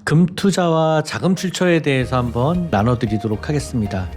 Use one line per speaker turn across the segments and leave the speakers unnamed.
금 투자와 자금 출처에 대해서 한번 나눠드리도록 하겠습니다.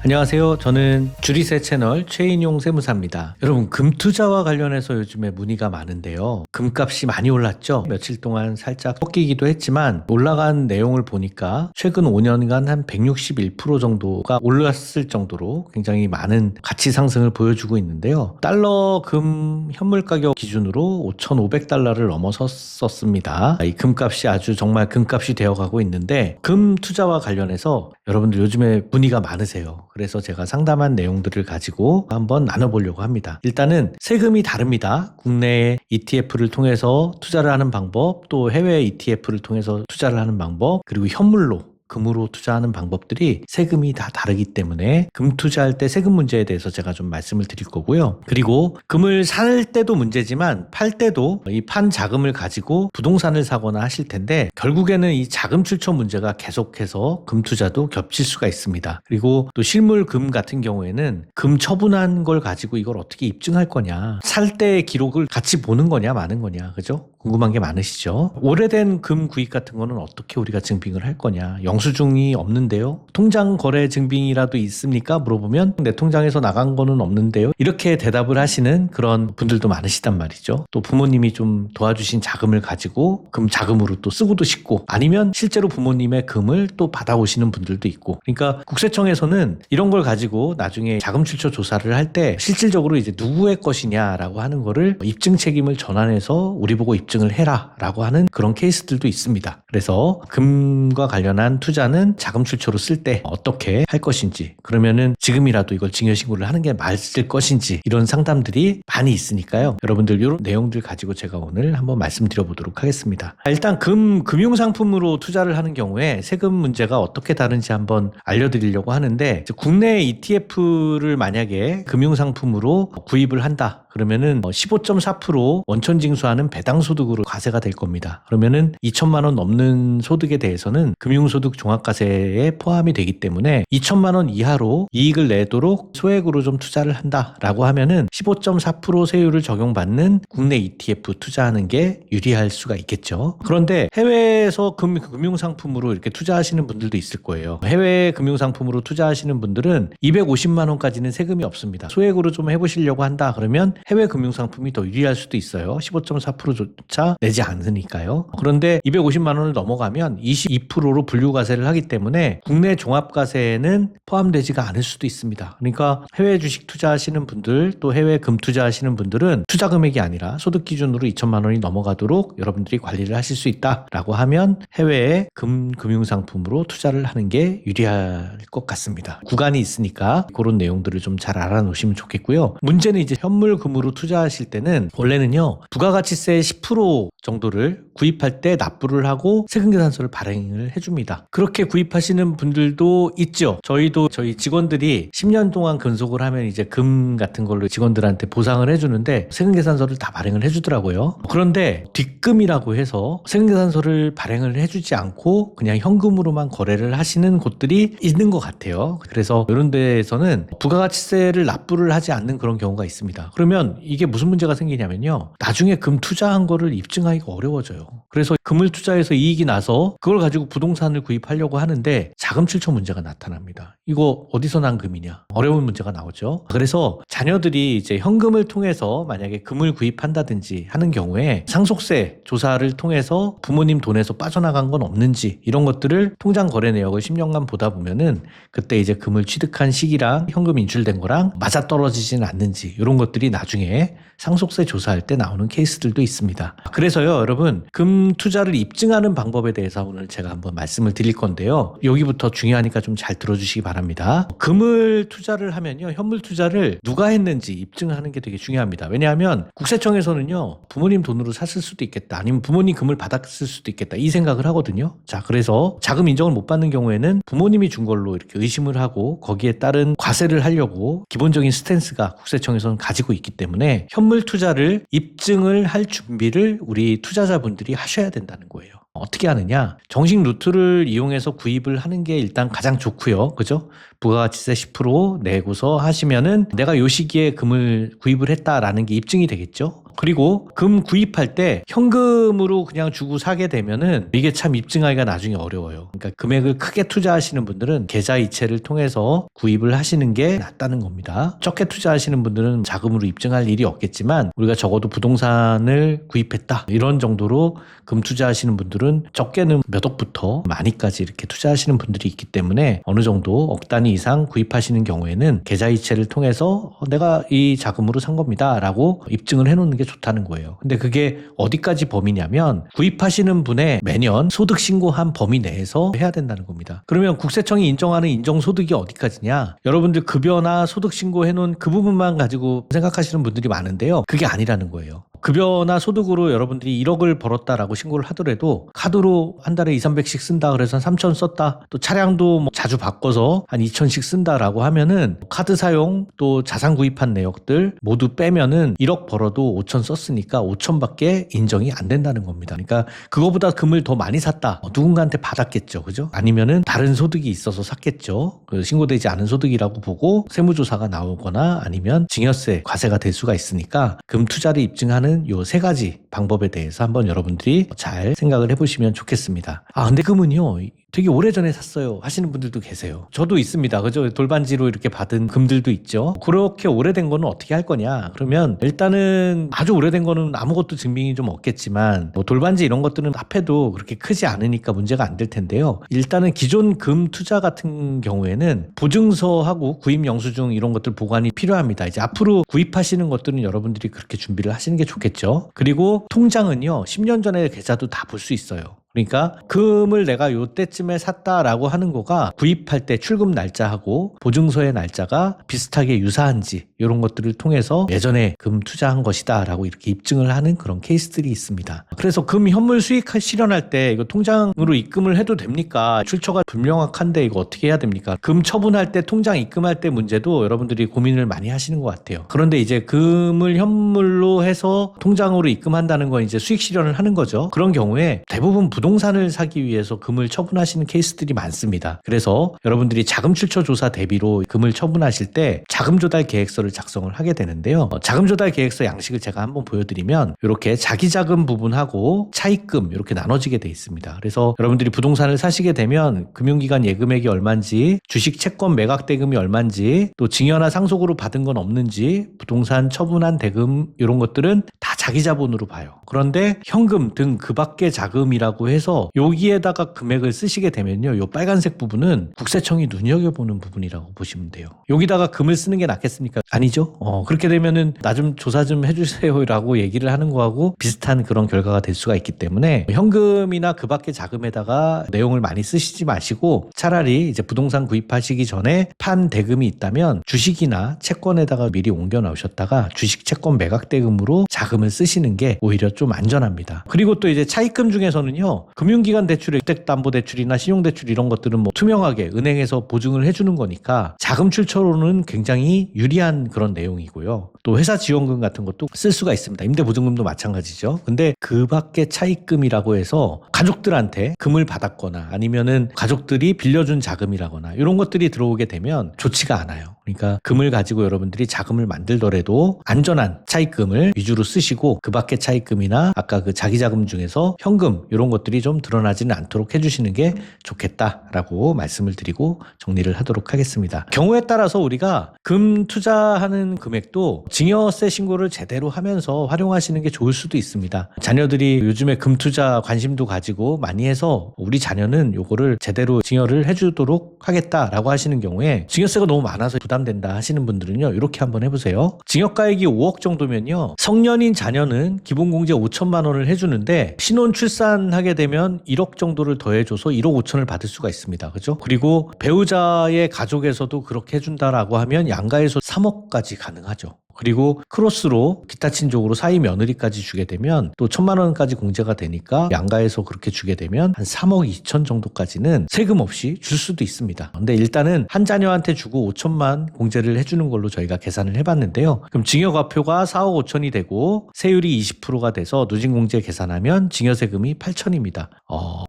안녕하세요. 저는 주리세 채널 최인용 세무사입니다. 여러분, 금투자와 관련해서 요즘에 문의가 많은데요. 금값이 많이 올랐죠? 며칠 동안 살짝 꺾이기도 했지만 올라간 내용을 보니까 최근 5년간 한 161% 정도가 올랐을 정도로 굉장히 많은 가치 상승을 보여주고 있는데요. 달러 금 현물 가격 기준으로 5,500달러를 넘어섰습니다. 이 금값이 아주 정말 금값이 되어가고 있는데 금 투자와 관련해서 여러분들 요즘에 문의가 많으세요. 그래서 제가 상담한 내용들을 가지고 한번 나눠보려고 합니다. 일단은 세금이 다릅니다. 국내 ETF를 통해서 투자를 하는 방법, 또 해외 ETF를 통해서 투자를 하는 방법, 그리고 현물로 금으로 투자하는 방법들이 세금이 다 다르기 때문에 금 투자할 때 세금 문제에 대해서 제가 좀 말씀을 드릴 거고요. 그리고 금을 살 때도 문제지만 팔 때도 이 판 자금을 가지고 부동산을 사거나 하실 텐데 결국에는 이 자금 출처 문제가 계속해서 금 투자도 겹칠 수가 있습니다. 그리고 또 실물 금 같은 경우에는 금 처분한 걸 가지고 이걸 어떻게 입증할 거냐, 살 때의 기록을 같이 보는 거냐 마는 거냐, 그죠? 궁금한 게 많으시죠? 오래된 금 구입 같은 거는 어떻게 우리가 증빙을 할 거냐? 영수증이 없는데요? 통장 거래 증빙이라도 있습니까? 물어보면 내 통장에서 나간 거는 없는데요? 이렇게 대답을 하시는 그런 분들도 많으시단 말이죠. 또 부모님이 좀 도와주신 자금을 가지고 금 자금으로 또 쓰고도 싶고, 아니면 실제로 부모님의 금을 또 받아오시는 분들도 있고, 그러니까 국세청에서는 이런 걸 가지고 나중에 자금 출처 조사를 할 때 실질적으로 이제 누구의 것이냐라고 하는 거를 입증 책임을 전환해서 우리 보고 입증을 해라 라고 하는 그런 케이스들도 있습니다. 그래서 금과 관련한 투자는 자금 출처로 쓸 때 어떻게 할 것인지, 그러면은 지금이라도 이걸 증여신고를 하는 게 맞을 것인지, 이런 상담들이 많이 있으니까요. 여러분들 이런 내용들 가지고 제가 오늘 한번 말씀드려 보도록 하겠습니다. 일단 금융상품으로 투자를 하는 경우에 세금 문제가 어떻게 다른지 한번 알려드리려고 하는데, 국내 ETF를 만약에 금융상품으로 구입을 한다 그러면은 15.4% 원천징수하는 배당소득으로 과세가 될 겁니다. 그러면은 2천만 원 넘는 소득에 대해서는 금융소득 종합과세에 포함이 되기 때문에 2천만 원 이하로 이익을 내도록 소액으로 좀 투자를 한다라고 하면은 15.4% 세율을 적용받는 국내 ETF 투자하는 게 유리할 수가 있겠죠. 그런데 해외에서 금융상품으로 이렇게 투자하시는 분들도 있을 거예요. 해외 금융상품으로 투자하시는 분들은 250만 원까지는 세금이 없습니다. 소액으로 좀 해보시려고 한다 그러면 해외 금융상품이 더 유리할 수도 있어요. 15.4%조차 내지 않으니까요. 그런데 250만 원을 넘어가면 22%로 분류과세를 하기 때문에 국내 종합과세에는 포함되지가 않을 수도 있습니다. 그러니까 해외 주식 투자하시는 분들, 또 해외 금 투자하시는 분들은 투자 금액이 아니라 소득 기준으로 2천만 원이 넘어가도록 여러분들이 관리를 하실 수 있다라고 하면 해외의 금융상품으로 투자를 하는 게 유리할 것 같습니다. 구간이 있으니까 그런 내용들을 좀 잘 알아놓으시면 좋겠고요. 문제는 이제 현물 금으로 투자하실 때는 원래는요, 부가가치세 10% 정도를 구입할 때 납부를 하고 세금계산서를 발행을 해줍니다. 그렇게 구입하시는 분들도 있죠. 저희 직원들이 10년 동안 근속을 하면 이제 금 같은 걸로 직원들한테 보상을 해주는데 세금계산서를 다 발행을 해주더라고요. 그런데 뒷금이라고 해서 세금계산서를 발행을 해주지 않고 그냥 현금으로만 거래를 하시는 곳들이 있는 것 같아요. 그래서 이런 데에서는 부가가치세를 납부를 하지 않는 그런 경우가 있습니다. 그러면 이게 무슨 문제가 생기냐면요, 나중에 금 투자한 거를 입증하기가 어려워져요. 그래서 금을 투자해서 이익이 나서 그걸 가지고 부동산을 구입하려고 하는데 자금 출처 문제가 나타납니다. 이거 어디서 난 금이냐? 어려운 문제가 나오죠. 그래서 자녀들이 이제 현금을 통해서 만약에 금을 구입한다든지 하는 경우에 상속세 조사를 통해서 부모님 돈에서 빠져나간 건 없는지, 이런 것들을 통장 거래 내역을 10년간 보다 보면은 그때 이제 금을 취득한 시기랑 현금 인출된 거랑 맞아떨어지지는 않는지, 이런 것들이 나중에 상속세 조사할 때 나오는 케이스들도 있습니다. 그래서요, 여러분, 금 투자를 입증하는 방법에 대해서 오늘 제가 한번 말씀을 드릴 건데요. 여기부터 중요하니까 좀 잘 들어주시기 바랍니다. 금을 투자를 하면요, 현물 투자를 누가 했는지 입증하는 게 되게 중요합니다. 왜냐하면 국세청에서는요, 부모님 돈으로 샀을 수도 있겠다, 아니면 부모님 금을 받았을 수도 있겠다, 이 생각을 하거든요. 자, 그래서 자금 인정을 못 받는 경우에는 부모님이 준 걸로 이렇게 의심을 하고 거기에 따른 과세를 하려고 기본적인 스탠스가 국세청에서는 가지고 있기 때문에 현물 투자를 입증을 할 준비를 우리 투자자분들이 하셔야 된다는 거예요. 어떻게 하느냐? 정식 루트를 이용해서 구입을 하는 게 일단 가장 좋고요. 그죠? 부가가치세 10% 내고서 하시면은 내가 요 시기에 금을 구입을 했다라는 게 입증이 되겠죠. 그리고 금 구입할 때 현금으로 그냥 주고 사게 되면은 이게 참 입증하기가 나중에 어려워요. 그러니까 금액을 크게 투자하시는 분들은 계좌이체를 통해서 구입을 하시는 게 낫다는 겁니다. 적게 투자하시는 분들은 자금으로 입증할 일이 없겠지만 우리가 적어도 부동산을 구입했다 이런 정도로 금 투자하시는 분들은 적게는 몇 억부터 많이까지 이렇게 투자하시는 분들이 있기 때문에 어느 정도 억 단위 이상 구입하시는 경우에는 계좌이체를 통해서 내가 이 자금으로 산 겁니다 라고 입증을 해놓는 게 좋다는 거예요. 근데 그게 어디까지 범위냐면 구입하시는 분의 매년 소득 신고한 범위 내에서 해야 된다는 겁니다. 그러면 국세청이 인정하는 인정소득이 어디까지냐? 여러분들 급여나 소득 신고해놓은 그 부분만 가지고 생각하시는 분들이 많은데요. 그게 아니라는 거예요. 급여나 소득으로 여러분들이 1억을 벌었다라고 신고를 하더라도 카드로 한 달에 200~300씩 쓴다 그래서 3,000 썼다. 또 차량도 뭐 자주 바꿔서 한 2,000씩 쓴다라고 하면은 카드 사용 또 자산 구입한 내역들 모두 빼면은 1억 벌어도 5,000 썼으니까 5,000밖에 인정이 안 된다는 겁니다. 그러니까 그거보다 금을 더 많이 샀다. 누군가한테 받았겠죠. 그죠? 아니면은 다른 소득이 있어서 샀겠죠. 그 신고되지 않은 소득이라고 보고 세무조사가 나오거나 아니면 증여세, 과세가 될 수가 있으니까 금 투자를 입증하는 요 세 가지 방법에 대해서 한번 여러분들이 잘 생각을 해보시면 좋겠습니다. 근데 금은요 되게 오래전에 샀어요 하시는 분들도 계세요. 저도 있습니다. 그죠? 돌반지로 이렇게 받은 금들도 있죠. 그렇게 오래된 거는 어떻게 할 거냐? 그러면 일단은 아주 오래된 거는 아무것도 증빙이 좀 없겠지만 뭐 돌반지 이런 것들은 합해도 그렇게 크지 않으니까 문제가 안 될 텐데요. 일단은 기존 금 투자 같은 경우에는 보증서하고 구입 영수증 이런 것들 보관이 필요합니다. 이제 앞으로 구입하시는 것들은 여러분들이 그렇게 준비를 하시는 게 좋겠죠. 그리고 통장은요 10년 전에 계좌도 다 볼 수 있어요. 그러니까 금을 내가 요때쯤에 샀다라고 하는 거가 구입할 때 출금 날짜하고 보증서의 날짜가 비슷하게 유사한지 이런 것들을 통해서 예전에 금 투자한 것이다 라고 이렇게 입증을 하는 그런 케이스들이 있습니다. 그래서 금 현물 수익 실현할 때 이거 통장으로 입금을 해도 됩니까? 출처가 불명확한데 이거 어떻게 해야 됩니까? 금 처분할 때 통장 입금할 때 문제도 여러분들이 고민을 많이 하시는 것 같아요. 그런데 이제 금을 현물로 해서 통장으로 입금한다는 건 이제 수익 실현을 하는 거죠. 그런 경우에 대부분 부동산을 사기 위해서 금을 처분하시는 케이스들이 많습니다. 그래서 여러분들이 자금 출처 조사 대비로 금을 처분하실 때 자금 조달 계획서를 작성을 하게 되는데요. 자금 조달 계획서 양식을 제가 한번 보여드리면 이렇게 자기 자금 부분하고 차입금 이렇게 나눠지게 돼 있습니다. 그래서 여러분들이 부동산을 사시게 되면 금융기관 예금액이 얼마인지, 주식 채권 매각 대금이 얼마인지, 또 증여나 상속으로 받은 건 없는지, 부동산 처분한 대금 이런 것들은 다 자기 자본으로 봐요. 그런데 현금 등 그 밖의 자금이라고 해서 여기에다가 금액을 쓰시게 되면요. 요 빨간색 부분은 국세청이 눈여겨보는 부분이라고 보시면 돼요. 여기다가 금을 쓰는 게 낫겠습니까? 아니죠. 그렇게 되면은 나 좀 조사 좀 해주세요 라고 얘기를 하는 거하고 비슷한 그런 결과가 될 수가 있기 때문에 현금이나 그 밖의 자금에다가 내용을 많이 쓰시지 마시고 차라리 이제 부동산 구입하시기 전에 판 대금이 있다면 주식이나 채권에다가 미리 옮겨 놓으셨다가 주식 채권 매각 대금으로 자금을 쓰시는 게 오히려 좀 안전합니다. 그리고 또 이제 차입금 중에서는요. 금융기관 대출의 주택담보대출이나 신용대출 이런 것들은 뭐 투명하게 은행에서 보증을 해주는 거니까 자금 출처로는 굉장히 유리한 그런 내용이고요. 또 회사 지원금 같은 것도 쓸 수가 있습니다. 임대보증금도 마찬가지죠. 근데 그 밖에 차입금이라고 해서 가족들한테 금을 받았거나 아니면은 가족들이 빌려준 자금이라거나 이런 것들이 들어오게 되면 좋지가 않아요. 그러니까 금을 가지고 여러분들이 자금을 만들더라도 안전한 차입금을 위주로 쓰시고 그 밖의 차입금이나 아까 그 자기 자금 중에서 현금 이런 것들이 좀 드러나지는 않도록 해주시는 게 좋겠다라고 말씀을 드리고 정리를 하도록 하겠습니다. 경우에 따라서 우리가 금 투자하는 금액도 증여세 신고를 제대로 하면서 활용하시는 게 좋을 수도 있습니다. 자녀들이 요즘에 금 투자 관심도 가지고 많이 해서 우리 자녀는 요거를 제대로 증여를 해주도록 하겠다라고 하시는 경우에 증여세가 너무 많아서 부담된다 하시는 분들은요. 이렇게 한번 해보세요. 증여가액이 5억 정도면요. 성년인 자녀는 기본공제 5천만 원을 해주는데 신혼 출산하게 되면 1억 정도를 더해줘서 1억 5천을 받을 수가 있습니다. 그죠? 그리고 배우자의 가족에서도 그렇게 해준다라고 하면 양가에서 3억까지 가능하죠. 그리고 크로스로 기타 친족으로 사위 며느리까지 주게 되면 또 1,000만 원까지 공제가 되니까 양가에서 그렇게 주게 되면 한 3억 2천 정도까지는 세금 없이 줄 수도 있습니다. 근데 일단은 한 자녀한테 주고 5천만 공제를 해주는 걸로 저희가 계산을 해봤는데요. 그럼 증여과표가 4억 5천이 되고 세율이 20%가 돼서 누진공제 계산하면 증여세금이 8천입니다.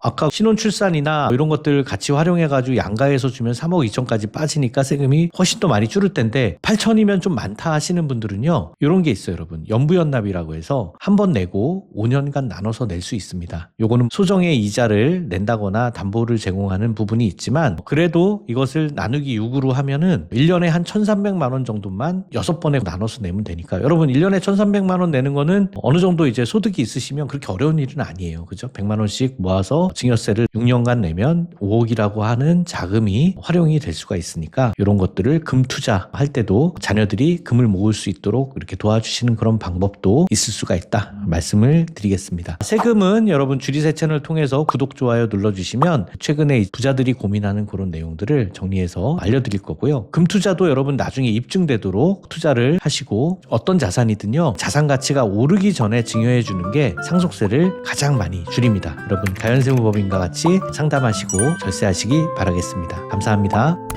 아까 신혼출산이나 이런 것들 같이 활용해가지고 양가에서 주면 3억 2천까지 빠지니까 세금이 훨씬 더 많이 줄을 텐데 8천이면 좀 많다 하시는 분들은요. 이런 게 있어요, 여러분. 연부연납이라고 해서 한 번 내고 5년간 나눠서 낼 수 있습니다. 요거는 소정의 이자를 낸다거나 담보를 제공하는 부분이 있지만 그래도 이것을 나누기 6으로 하면은 1년에 한 1,300만 원 정도만 6번에 나눠서 내면 되니까 여러분 1년에 1,300만 원 내는 거는 어느 정도 이제 소득이 있으시면 그렇게 어려운 일은 아니에요. 그죠? 100만 원씩 모아서 증여세를 6년간 내면 5억이라고 하는 자금이 활용이 될 수가 있으니까 이런 것들을 금 투자할 때도 자녀들이 금을 모을 수 있도록 이렇게 도와주시는 그런 방법도 있을 수가 있다 말씀을 드리겠습니다. 세금은 여러분 주리세 채널 통해서 구독, 좋아요 눌러주시면 최근에 부자들이 고민하는 그런 내용들을 정리해서 알려드릴 거고요. 금 투자도 여러분 나중에 입증되도록 투자를 하시고 어떤 자산이든요. 자산 가치가 오르기 전에 증여해 주는 게 상속세를 가장 많이 줄입니다. 여러분 가연세무법인과 같이 상담하시고 절세하시기 바라겠습니다. 감사합니다.